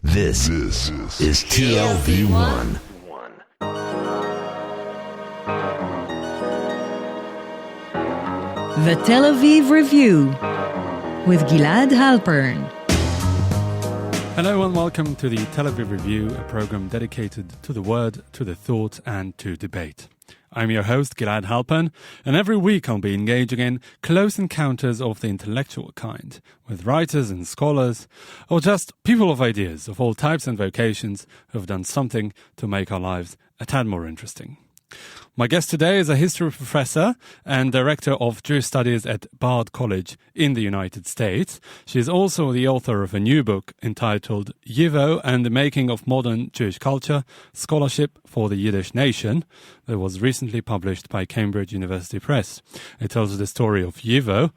This is TLV1. The Tel Aviv Review with Gilad Halpern. Hello and welcome to the Tel Aviv Review, a program dedicated to the word, to the thought and to debate. I'm your host, Gilad Halpern, and every week I'll be engaging in close encounters of the intellectual kind, with writers and scholars, or just people of ideas of all types and vocations who have done something to make our lives a tad more interesting. My guest today is a history professor and director of Jewish Studies at Bard College in the United States. She is also the author of a new book entitled YIVO and the Making of Modern Jewish Culture, Scholarship for the Yiddish Nation, that was recently published by Cambridge University Press. It tells the story of YIVO,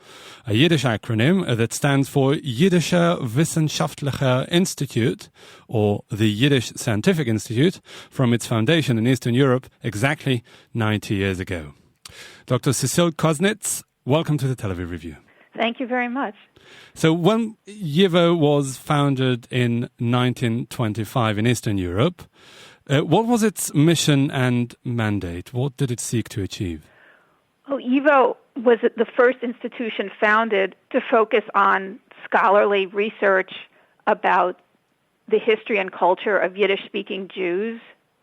a Yiddish acronym that stands for Yiddischer Wissenschaftlicher Institute, or the Yiddish Scientific Institute, from its foundation in Eastern Europe exactly 90 years ago. Dr. Cecile Kuznitz, welcome to the Tel Aviv Review. Thank you very much. So when YIVO was founded in 1925 in Eastern Europe, what was its mission and mandate? What did it seek to achieve? Well, YIVO was the first institution founded to focus on scholarly research about the history and culture of Yiddish-speaking Jews,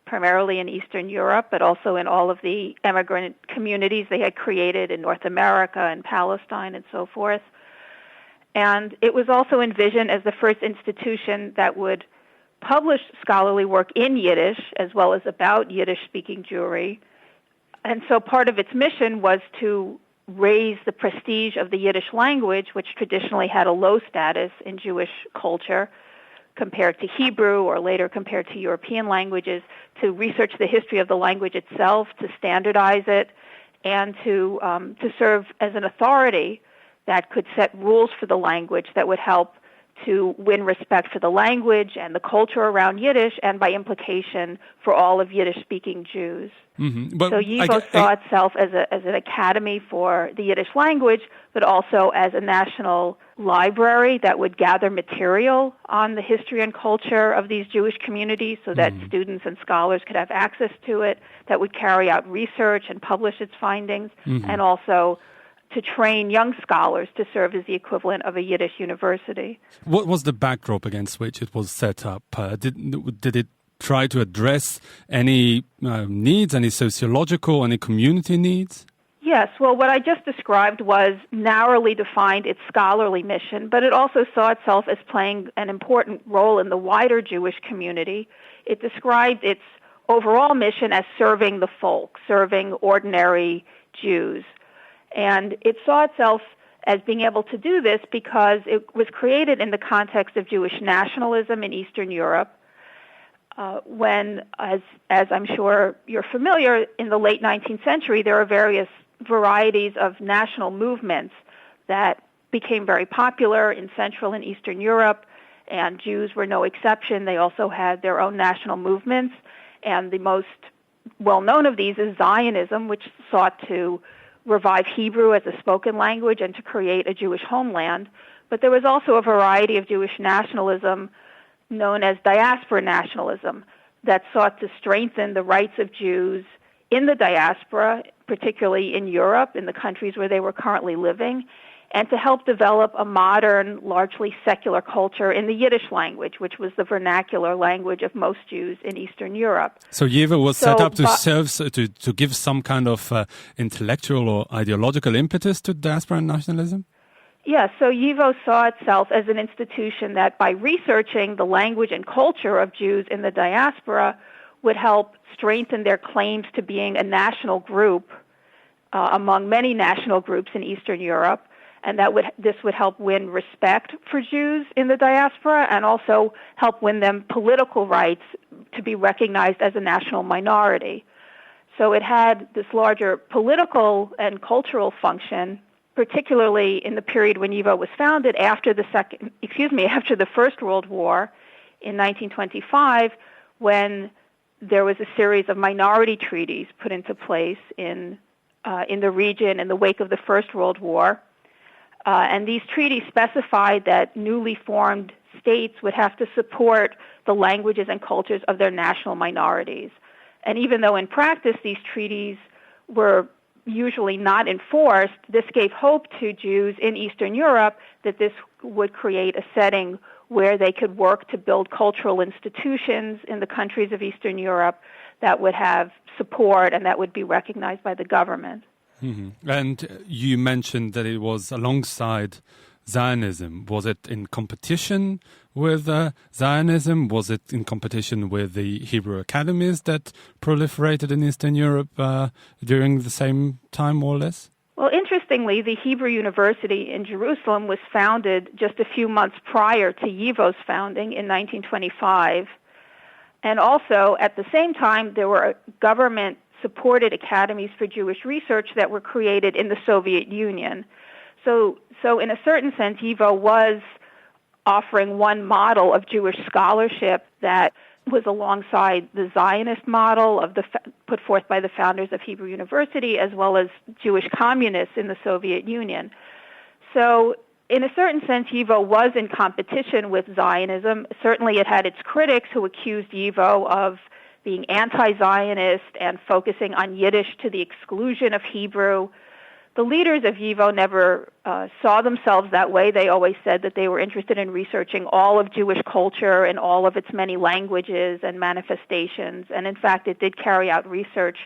primarily in Eastern Europe, but also in all of the immigrant communities they had created in North America and Palestine and so forth. And it was also envisioned as the first institution that would publish scholarly work in Yiddish as well as about Yiddish-speaking Jewry. And so part of its mission was to raise the prestige of the Yiddish language, which traditionally had a low status in Jewish culture, compared to Hebrew or later compared to European languages, to research the history of the language itself, to standardize it, and to serve as an authority that could set rules for the language that would help to win respect for the language and the culture around Yiddish, and by implication for all of Yiddish-speaking Jews. Mm-hmm. So YIVO saw itself as an academy for the Yiddish language, but also as a national library that would gather material on the history and culture of these Jewish communities so that students and scholars could have access to it, that would carry out research and publish its findings, and also to train young scholars to serve as the equivalent of a Yiddish university. What was the backdrop against which it was set up? Did it try to address any needs, any sociological, any community needs? Yes, well, what I just described was narrowly defined its scholarly mission, but it also saw itself as playing an important role in the wider Jewish community. It described its overall mission as serving the folk, serving ordinary Jews. And it saw itself as being able to do this because it was created in the context of Jewish nationalism in Eastern Europe, when, as I'm sure you're familiar, in the late 19th century, there are various varieties of national movements that became very popular in Central and Eastern Europe, and Jews were no exception. They also had their own national movements, and the most well-known of these is Zionism, which sought to revive Hebrew as a spoken language and to create a Jewish homeland. But there was also a variety of Jewish nationalism known as diaspora nationalism that sought to strengthen the rights of Jews in the diaspora, particularly in Europe, in the countries where they were currently living, and to help develop a modern, largely secular culture in the Yiddish language, which was the vernacular language of most Jews in Eastern Europe. So YIVO was set up to serve, to give some kind of intellectual or ideological impetus to diaspora nationalism? Yes, so YIVO saw itself as an institution that by researching the language and culture of Jews in the diaspora would help strengthen their claims to being a national group among many national groups in Eastern Europe, and this would help win respect for Jews in the diaspora and also help win them political rights to be recognized as a national minority. So it had this larger political and cultural function, particularly in the period when YIVO was founded after the First World War in 1925, when there was a series of minority treaties put into place in the region in the wake of the First World War. And these treaties specified that newly formed states would have to support the languages and cultures of their national minorities. And even though in practice these treaties were usually not enforced, this gave hope to Jews in Eastern Europe that this would create a setting where they could work to build cultural institutions in the countries of Eastern Europe that would have support and that would be recognized by the government. Mm-hmm. And you mentioned that it was alongside Zionism. Was it in competition with Zionism? Was it in competition with the Hebrew academies that proliferated in Eastern Europe during the same time, more or less? Well, interestingly, the Hebrew University in Jerusalem was founded just a few months prior to YIVO's founding in 1925. And also, at the same time, there were government-supported academies for Jewish research that were created in the Soviet Union. So in a certain sense, YIVO was offering one model of Jewish scholarship that was alongside the Zionist model of put forth by the founders of Hebrew University, as well as Jewish communists in the Soviet Union. So in a certain sense, YIVO was in competition with Zionism. Certainly it had its critics who accused YIVO of being anti-Zionist and focusing on Yiddish to the exclusion of Hebrew. The leaders of YIVO never saw themselves that way. They always said that they were interested in researching all of Jewish culture and all of its many languages and manifestations. And in fact, it did carry out research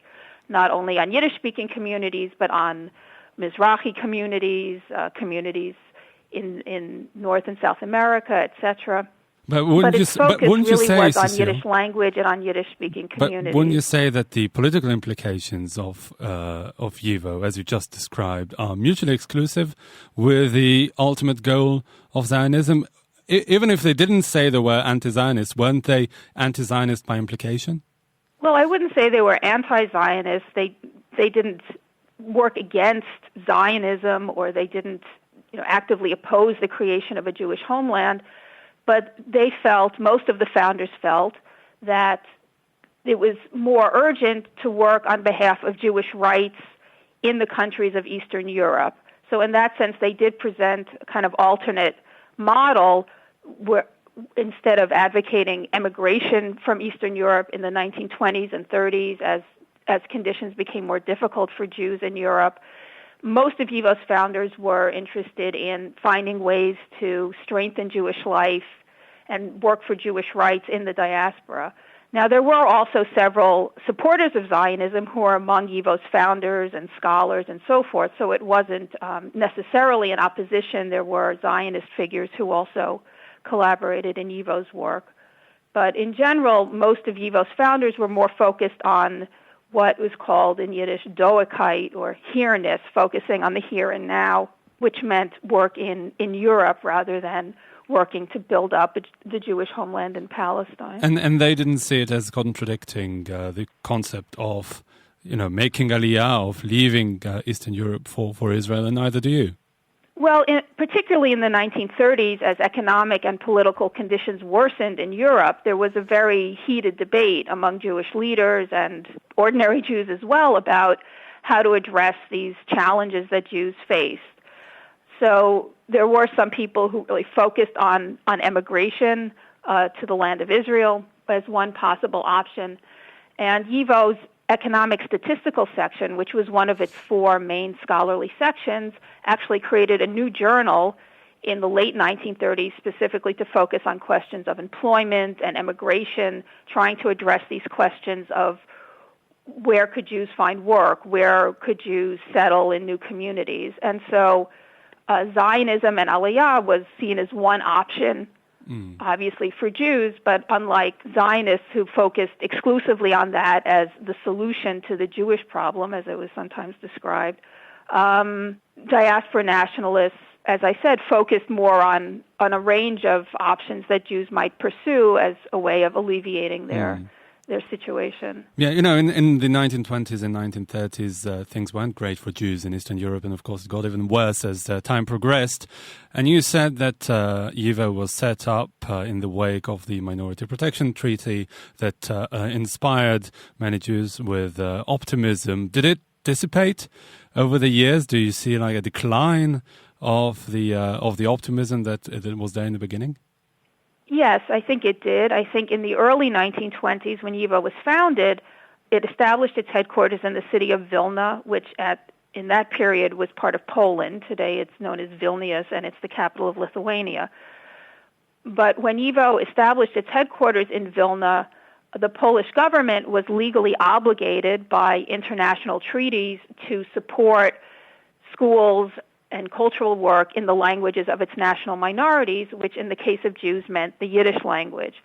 not only on Yiddish-speaking communities, but on Mizrahi communities, communities in North and South America, etc. But its focus really was on Cecile, Yiddish language and on Yiddish-speaking communities. But wouldn't you say that the political implications of YIVO, as you just described, are mutually exclusive with the ultimate goal of Zionism? Even if they didn't say they were anti-Zionist, weren't they anti-Zionist by implication? Well, I wouldn't say they were anti-Zionist. They didn't work against Zionism, or they didn't actively oppose the creation of a Jewish homeland. But they felt, most of the founders felt, that it was more urgent to work on behalf of Jewish rights in the countries of Eastern Europe. So in that sense, they did present a kind of alternate model where instead of advocating emigration from Eastern Europe in the 1920s and 30s as conditions became more difficult for Jews in Europe, most of YIVO's founders were interested in finding ways to strengthen Jewish life and work for Jewish rights in the diaspora. Now, there were also several supporters of Zionism who were among YIVO's founders and scholars and so forth, so it wasn't necessarily in opposition. There were Zionist figures who also collaborated in YIVO's work. But in general, most of YIVO's founders were more focused on what was called in Yiddish doekite, or here-ness, focusing on the here and now, which meant work in Europe rather than working to build up the Jewish homeland in Palestine. And they didn't see it as contradicting the concept of, making aliyah, of leaving Eastern Europe for Israel, and neither do you. Well, particularly in the 1930s, as economic and political conditions worsened in Europe, there was a very heated debate among Jewish leaders and ordinary Jews as well about how to address these challenges that Jews faced. So there were some people who really focused on emigration to the land of Israel as one possible option. And YIVO's economic statistical section, which was one of its four main scholarly sections, actually created a new journal in the late 1930s specifically to focus on questions of employment and emigration, trying to address these questions of where could Jews find work, where could Jews settle in new communities. And so Zionism and Aliyah was seen as one option, obviously for Jews, but unlike Zionists who focused exclusively on that as the solution to the Jewish problem, as it was sometimes described, diaspora nationalists, as I said, focused more on a range of options that Jews might pursue as a way of alleviating their situation. Yeah, in the 1920s and 1930s, things weren't great for Jews in Eastern Europe, and of course it got even worse as time progressed. And you said that YIVO was set up in the wake of the Minority Protection Treaty that inspired many Jews with optimism. Did it dissipate over the years? Do you see like a decline of the optimism that was there in the beginning? Yes, I think it did. I think in the early 1920s, when YIVO was founded, it established its headquarters in the city of Vilna, which in that period was part of Poland. Today it's known as Vilnius, and it's the capital of Lithuania. But when YIVO established its headquarters in Vilna, the Polish government was legally obligated by international treaties to support schools and cultural work in the languages of its national minorities, which in the case of Jews meant the Yiddish language.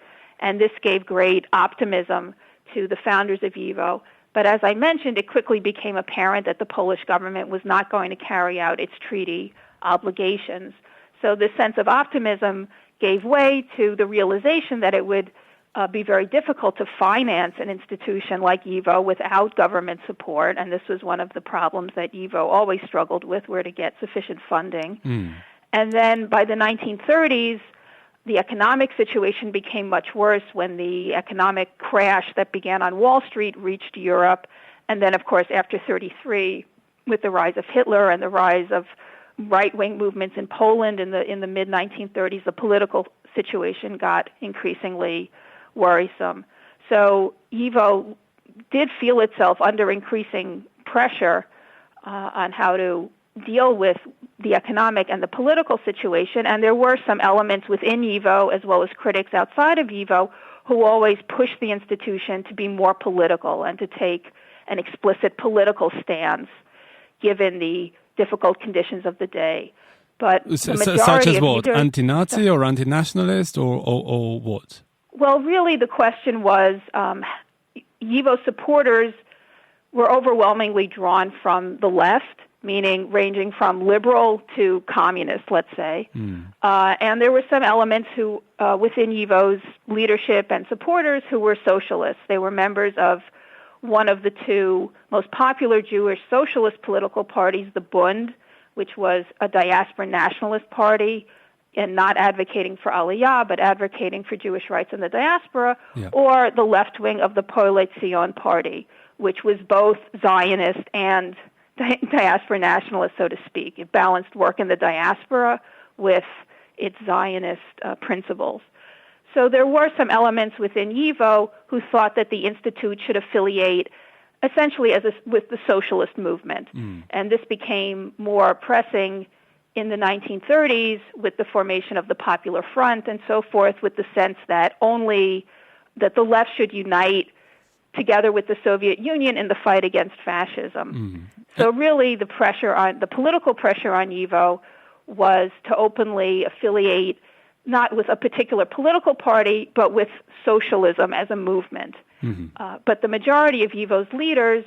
And this gave great optimism to the founders of YIVO. But as I mentioned, it quickly became apparent that the Polish government was not going to carry out its treaty obligations. So this sense of optimism gave way to the realization that it would be very difficult to finance an institution like YIVO without government support, and this was one of the problems that YIVO always struggled with, where to get sufficient funding. And then by the 1930s, the economic situation became much worse when the economic crash that began on Wall Street reached Europe, and then, of course, after 1933, with the rise of Hitler and the rise of right-wing movements in Poland in the mid-1930s, the political situation got increasingly worrisome. So YIVO did feel itself under increasing pressure on how to deal with the economic and the political situation, and there were some elements within YIVO as well as critics outside of YIVO who always pushed the institution to be more political and to take an explicit political stance given the difficult conditions of the day. But the majority such as of what? Anti-Nazi or anti-nationalist or what? Well, really the question was YIVO supporters were overwhelmingly drawn from the left, meaning ranging from liberal to communist, let's say. And there were some elements who within YIVO's leadership and supporters who were socialists. They were members of one of the two most popular Jewish socialist political parties, the Bund, which was a diaspora nationalist party, and not advocating for Aliyah, but advocating for Jewish rights in the diaspora, or the left wing of the Poale Zion party, which was both Zionist and diaspora nationalist, so to speak. It balanced work in the diaspora with its Zionist principles. So there were some elements within YIVO who thought that the Institute should affiliate essentially with the socialist movement. And this became more pressing in the 1930s with the formation of the Popular Front and so forth, with the sense that that the left should unite together with the Soviet Union in the fight against fascism. So really the political pressure on YIVO was to openly affiliate not with a particular political party, but with socialism as a movement. But the majority of YIVO's leaders,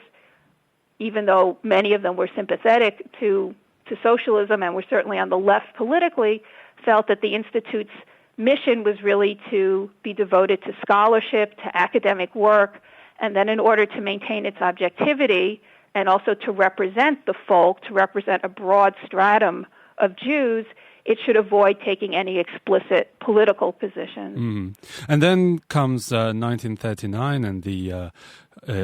even though many of them were sympathetic to socialism and were certainly on the left politically, felt that the Institute's mission was really to be devoted to scholarship, to academic work, and then in order to maintain its objectivity and also to represent the folk, to represent a broad stratum of Jews, it should avoid taking any explicit political position. And then comes 1939 and the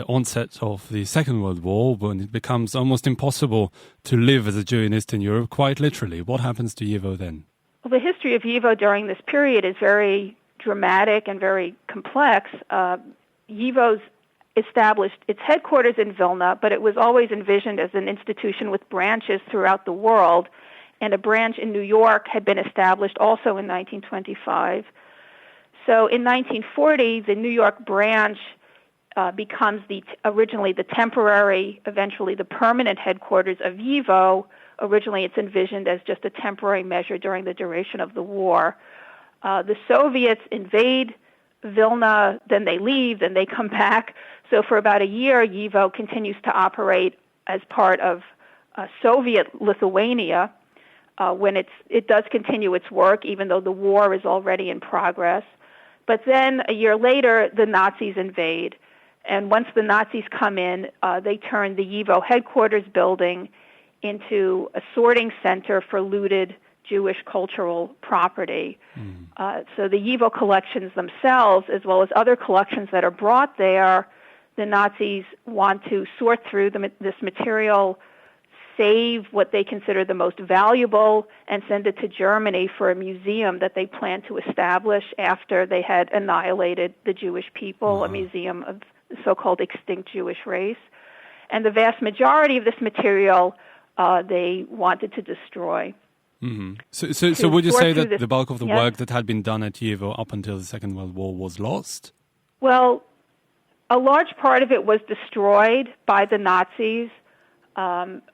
onset of the Second World War, when it becomes almost impossible to live as a Jew in Eastern Europe, quite literally. What happens to YIVO then? Well, the history of YIVO during this period is very dramatic and very complex. YIVO's established its headquarters in Vilna, but it was always envisioned as an institution with branches throughout the world, and a branch in New York had been established also in 1925. So in 1940, the New York branch becomes originally the temporary, eventually the permanent headquarters of YIVO. Originally it's envisioned as just a temporary measure during the duration of the war. The Soviets invade Vilna, then they leave, then they come back. So for about a year, YIVO continues to operate as part of Soviet Lithuania, when it does continue its work, even though the war is already in progress. But then a year later, the Nazis invade. And once the Nazis come in, they turn the YIVO headquarters building into a sorting center for looted Jewish cultural property. So the YIVO collections themselves, as well as other collections that are brought there, the Nazis want to sort through this material, save what they consider the most valuable and send it to Germany for a museum that they planned to establish after they had annihilated the Jewish people, a museum of the so-called extinct Jewish race. And the vast majority of this material they wanted to destroy. Mm-hmm. So would you say that the bulk of the work that had been done at YIVO up until the Second World War was lost? Well, a large part of it was destroyed by the Nazis.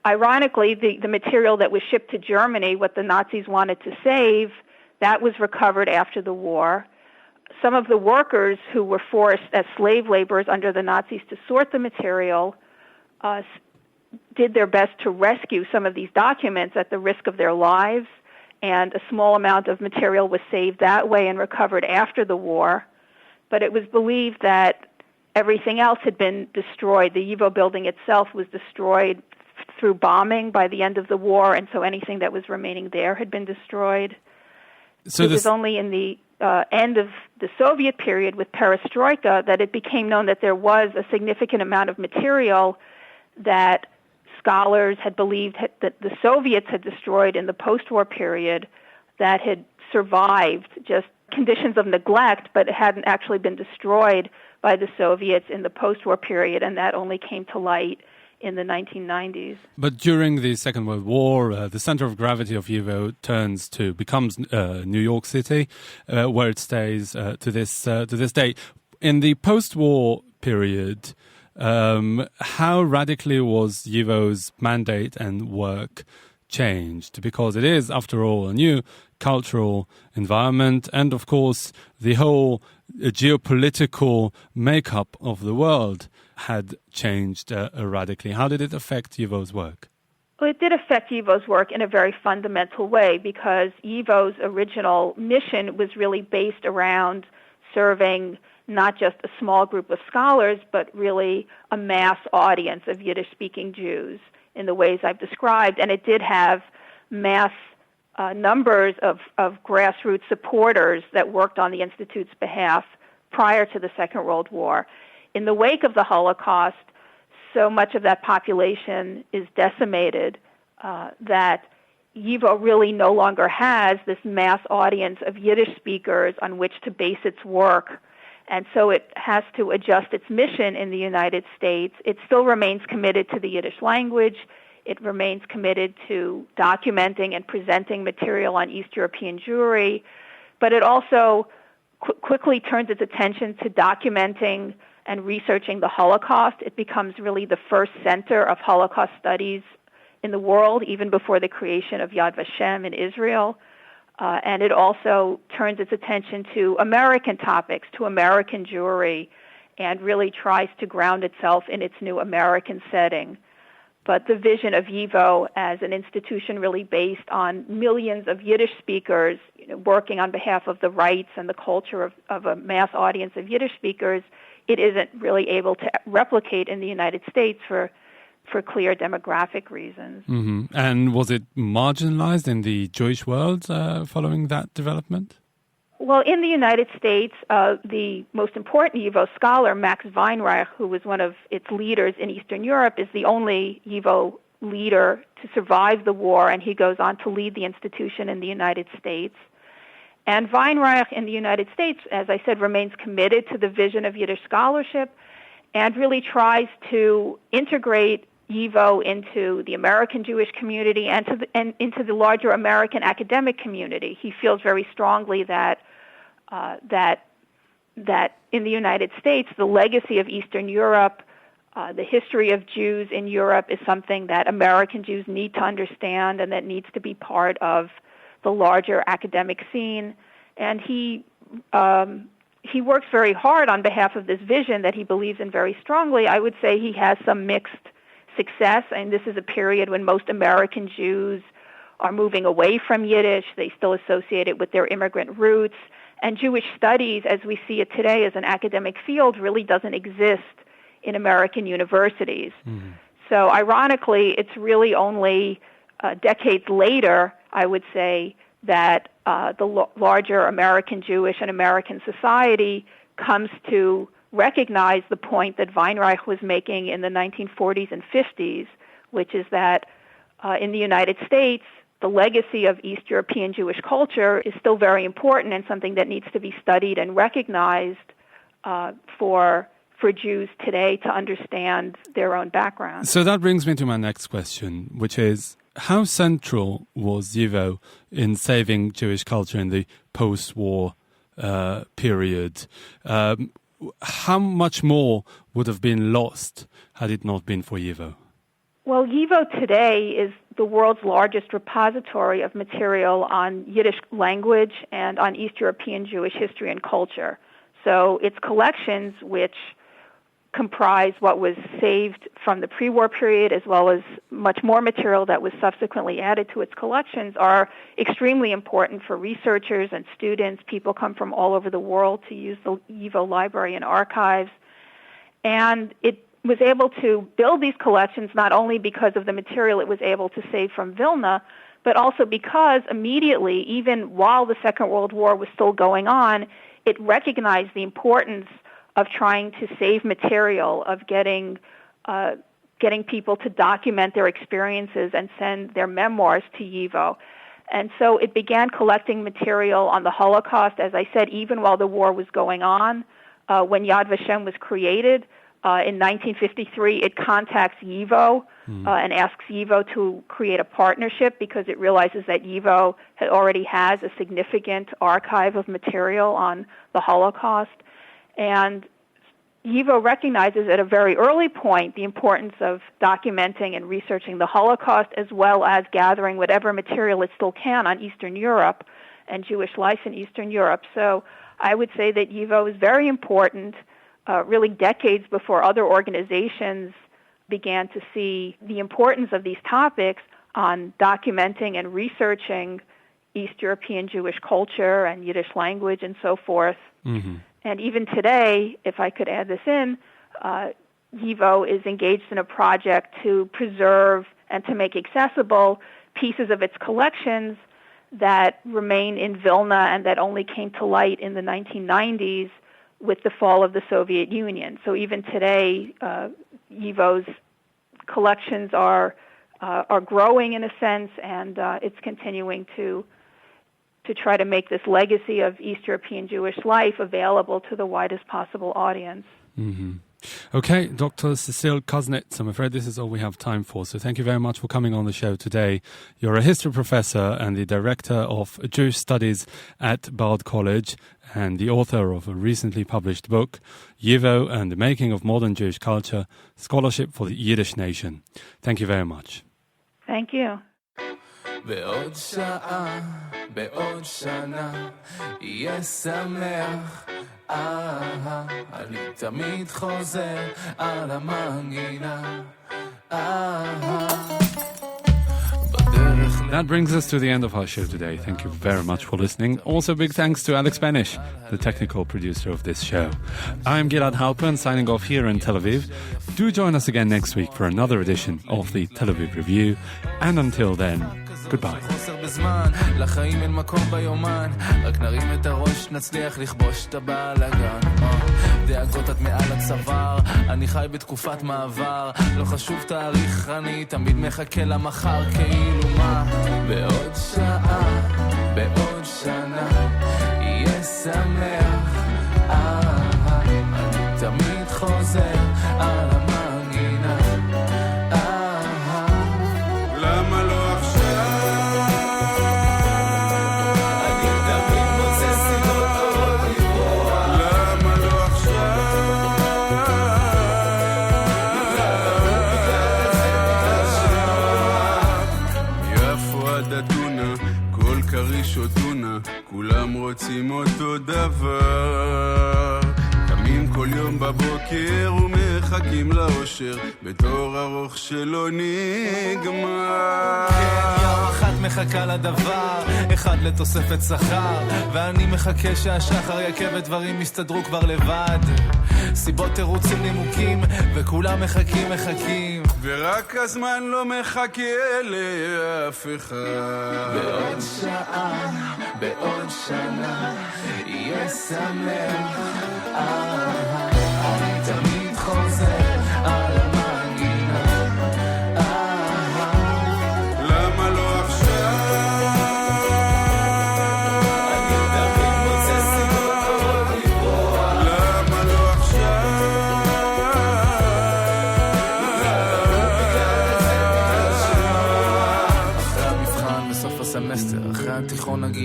Ironically, the material that was shipped to Germany, what the Nazis wanted to save, that was recovered after the war. Some of the workers who were forced as slave laborers under the Nazis to sort the material did their best to rescue some of these documents at the risk of their lives, and a small amount of material was saved that way and recovered after the war. But it was believed that everything else had been destroyed. The YIVO building itself was destroyed through bombing by the end of the war, and so anything that was remaining there had been destroyed. So it was only in the end of the Soviet period with perestroika that it became known that there was a significant amount of material that scholars had believed that the Soviets had destroyed in the post-war period that had survived just conditions of neglect, but it hadn't actually been destroyed by the Soviets in the post-war period, and that only came to light in the 1990s. But during the Second World War, the center of gravity of YIVO becomes New York City, where it stays to this day. In the post-war period, how radically was YIVO's mandate and work changed? Because it is, after all, a new cultural environment, and of course, the whole geopolitical makeup of the world had changed radically. How did it affect YIVO's work? Well, it did affect YIVO's work in a very fundamental way, because YIVO's original mission was really based around serving not just a small group of scholars, but really a mass audience of Yiddish-speaking Jews in the ways I've described. And it did have mass numbers of grassroots supporters that worked on the Institute's behalf prior to the Second World War. In the wake of the Holocaust, so much of that population is decimated that YIVO really no longer has this mass audience of Yiddish speakers on which to base its work. And so it has to adjust its mission in the United States. It still remains committed to the Yiddish language. It remains committed to documenting and presenting material on East European Jewry. But it also quickly turns its attention to documenting and researching the Holocaust. It becomes really the first center of Holocaust studies in the world, even before the creation of Yad Vashem in Israel. And it also turns its attention to American topics, to American Jewry, and really tries to ground itself in its new American setting. But the vision of YIVO as an institution really based on millions of Yiddish speakers, working on behalf of the rights and the culture of a mass audience of Yiddish speakers, it isn't really able to replicate in the United States for clear demographic reasons. Mm-hmm. And was it marginalized in the Jewish world following that development? Well, in the United States, the most important YIVO scholar, Max Weinreich, who was one of its leaders in Eastern Europe, is the only YIVO leader to survive the war, and he goes on to lead the institution in the United States. And Weinreich in the United States, as I said, remains committed to the vision of Yiddish scholarship and really tries to integrate YIVO into the American Jewish community and into the larger American academic community. He feels very strongly that in the United States, the legacy of Eastern Europe, the history of Jews in Europe is something that American Jews need to understand and that needs to be part of the larger academic scene. And he works very hard on behalf of this vision that he believes in very strongly. I would say he has some mixed success, and this is a period when most American Jews are moving away from Yiddish. They still associate it with their immigrant roots. And Jewish studies, as we see it today as an academic field, really doesn't exist in American universities. Mm-hmm. So ironically, it's really only decades later, I would say, that the larger American Jewish and American society comes to recognize the point that Weinreich was making in the 1940s and 50s, which is that in the United States, the legacy of East European Jewish culture is still very important and something that needs to be studied and recognized for Jews today to understand their own background. So that brings me to my next question, which is, how central was YIVO in saving Jewish culture in the post-war period? How much more would have been lost had it not been for YIVO? Well, YIVO today is the world's largest repository of material on Yiddish language and on East European Jewish history and culture. So its collections, which comprise what was saved from the pre-war period as well as much more material that was subsequently added to its collections, are extremely important for researchers and students. People come from all over the world to use the YIVO library and archives. And it was able to build these collections not only because of the material it was able to save from Vilna, but also because immediately, even while the Second World War was still going on, it recognized the importance of trying to save material, of getting people to document their experiences and send their memoirs to YIVO. And so it began collecting material on the Holocaust, as I said, even while the war was going on. When Yad Vashem was created in 1953, it contacts YIVO and asks YIVO to create a partnership because it realizes that YIVO already has a significant archive of material on the Holocaust. And YIVO recognizes at a very early point the importance of documenting and researching the Holocaust as well as gathering whatever material it still can on Eastern Europe and Jewish life in Eastern Europe. So I would say that YIVO is very important, really decades before other organizations began to see the importance of these topics on documenting and researching East European Jewish culture and Yiddish language and so forth. Mm-hmm. And even today, if I could add this in, YIVO is engaged in a project to preserve and to make accessible pieces of its collections that remain in Vilna and that only came to light in the 1990s with the fall of the Soviet Union. So even today, YIVO's collections are growing in a sense, and it's continuing to try to make this legacy of East European Jewish life available to the widest possible audience. Mm-hmm. Okay, Dr. Cecile Kuznitz, I'm afraid this is all we have time for, so thank you very much for coming on the show today. You're a history professor and the director of Jewish Studies at Bard College and the author of a recently published book, YIVO and the Making of Modern Jewish Culture, Scholarship for the Yiddish Nation. Thank you very much. Thank you. בעוד שעה, בעוד שנה, יהיה שמח, אני תמיד חוזר על המנגינה, That brings us to the end of our show today. Thank you very much for listening. Also, big thanks to Alex Benish, the technical producer of this show. I'm Gilad Halpern, signing off here in Tel Aviv. Do join us again next week for another edition of the Tel Aviv Review. And until then, goodbye. חוסר בזמן, לחיים אין מקום ביומן, רק נרים את הראש, נצליח לכבוש את הבלגן. דאגות עד מעל הצוואר, אני חי בתקופת מעבר, לא חשוב תאריך, אני תמיד מחכה למחר כאילו מה. בעוד שעה, בעוד שנה, יהיה שמח, אני תמיד חוזר על המנגינה. למה לא עכשיו? אני תמיד מוצא סיבות טובות לברוח. למה לא עכשיו? יפו עד אתונה, כל כריש או טונה, כולם רוצים אותו דבר. קמים כל יום בבוקר ומחכים לאושר בתור ארוך שלא נגמר. כן, יום אחת מחכה לדבר, אחד לתוספת שכר, ואני מחכה שהשחר יקה ודברים יסתדרו כבר לבד. סיבות תירוצים נימוקים וכולם מחכים ורק הזמן לא מחכה לאף אחד. בעוד שעה, בעוד שנה, יהיה שמח, אני תמיד חוזר על המנגינה.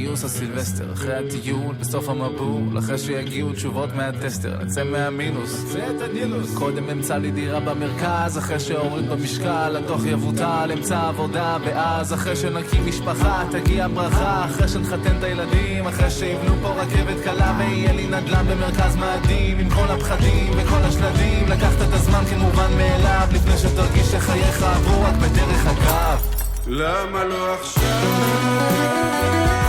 גיוס הסילבסטר, אחרי הטיול, בסוף המבול, אחרי שיגיעו תשובות מהטסטר, נצא מהמינוס, נצא את הנילוס. קודם אמצא לי דירה במרכז, אחרי שהוריד במשקל, התוך יבוטל, אמצא עבודה, ואז אחרי שנקים משפחה, תגיע ברכה, אחרי שנחתן את הילדים, אחרי שיבנו פה רכבת קלה, ויהיה לי נדל"ן במרכז מאדים, עם כל הפחדים וכל השלדים, לקחת את הזמן כמובן מאליו, לפני שתרגיש שחייך עברו רק בדרך אגב. למה לא עכשיו?